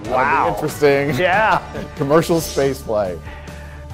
Wow. Interesting. Yeah. Commercial space flight.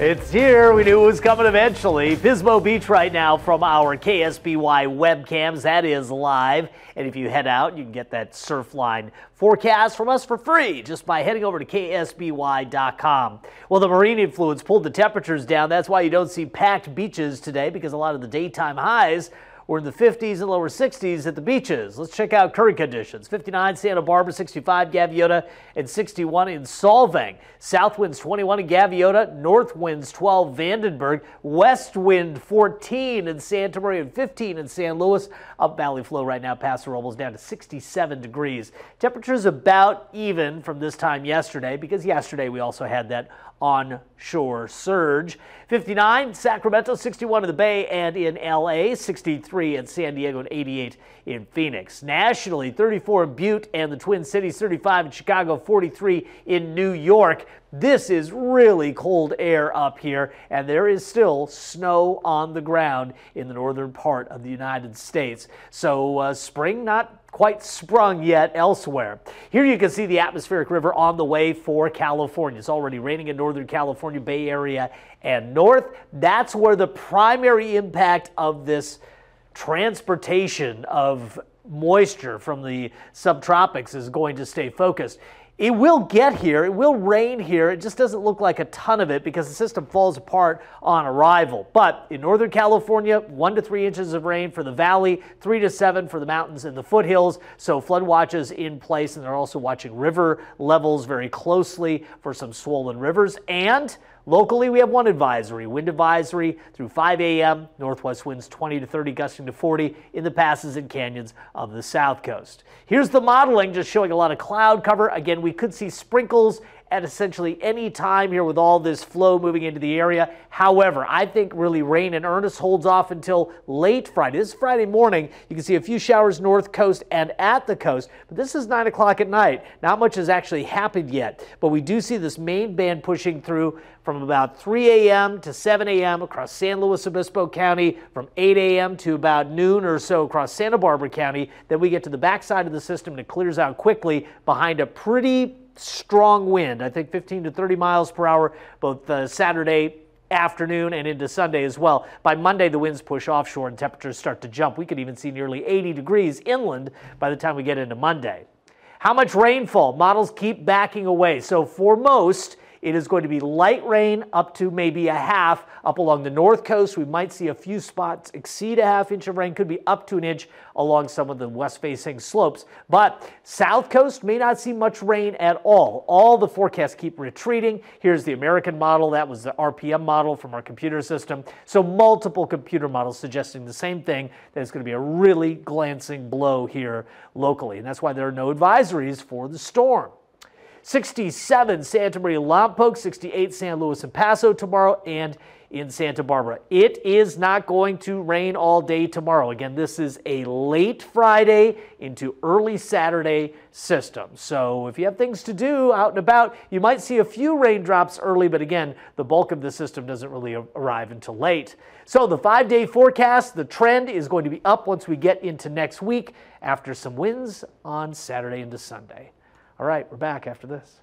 It's here. We knew it was coming eventually. Pismo Beach right now from our KSBY webcams. That is live. And if you head out, you can get that Surfline forecast from us for free just by heading over to ksby.com. Well, the marine influence pulled the temperatures down. That's why you don't see packed beaches today, because a lot of the daytime highs were in the 50s and lower 60s at the beaches. Let's check out current conditions. 59 Santa Barbara, 65 Gaviota, and 61 in Solvang. South winds 21 in Gaviota, north winds 12 Vandenberg, west wind 14 in Santa Maria and 15 in San Luis. Up valley flow right now, Paso Robles down to 67 degrees. Temperatures about even from this time yesterday, because yesterday we also had that onshore surge. 59 Sacramento, 61 in the Bay and in LA, 63 in San Diego, and 88 in Phoenix. Nationally, 34 in Butte and the Twin Cities, 35 in Chicago, 43 in New York. This is really cold air up here, and there is still snow on the ground in the northern part of the United States. So spring not quite sprung yet elsewhere. Here you can see the atmospheric river on the way for California. It's already raining in Northern California, Bay Area, and north. That's where the primary impact of this transportation of moisture from the subtropics is going to stay focused. It will get here, it will rain here, it just doesn't look like a ton of it because the system falls apart on arrival. But in Northern California, 1 to 3 inches of rain for the valley, 3 to 7 for the mountains and the foothills. So flood watches in place, and they're also watching river levels very closely for some swollen rivers. And locally, we have one advisory, wind advisory through 5 a.m. Northwest winds 20 to 30, gusting to 40 in the passes and canyons of the south coast. Here's the modeling, just showing a lot of cloud cover. Again, we could see sprinkles at essentially any time here with all this flow moving into the area. However, I think really rain in earnest holds off until late Friday. This is Friday morning. You can see a few showers north coast and at the coast, but this is 9 o'clock at night. Not much has actually happened yet, but we do see this main band pushing through from about 3 a.m. to 7 a.m. across San Luis Obispo County, from 8 a.m. to about noon or so across Santa Barbara County. Then we get to the backside of the system and it clears out quickly behind a pretty strong wind, I think 15 to 30 miles per hour, both Saturday afternoon and into Sunday as well. By Monday, the winds push offshore and temperatures start to jump. We could even see nearly 80 degrees inland by the time we get into Monday. How much rainfall? Models keep backing away. So for most, it is going to be light rain up to maybe a half. Up along the north coast, we might see a few spots exceed a ½ inch of rain, could be up to an inch along some of the west-facing slopes. But south coast may not see much rain at all. All the forecasts keep retreating. Here's the American model. That was the RPM model from our computer system. So multiple computer models suggesting the same thing, that it's going to be a really glancing blow here locally. And that's why there are no advisories for the storm. 67 Santa Maria Lompoc, 68 San Luis and Paso tomorrow, and in Santa Barbara. It is not going to rain all day tomorrow. Again, this is a late Friday into early Saturday system. So if you have things to do out and about, you might see a few raindrops early, but again, the bulk of the system doesn't really arrive until late. So the 5-day forecast, the trend is going to be up once we get into next week after some winds on Saturday into Sunday. All right, we're back after this.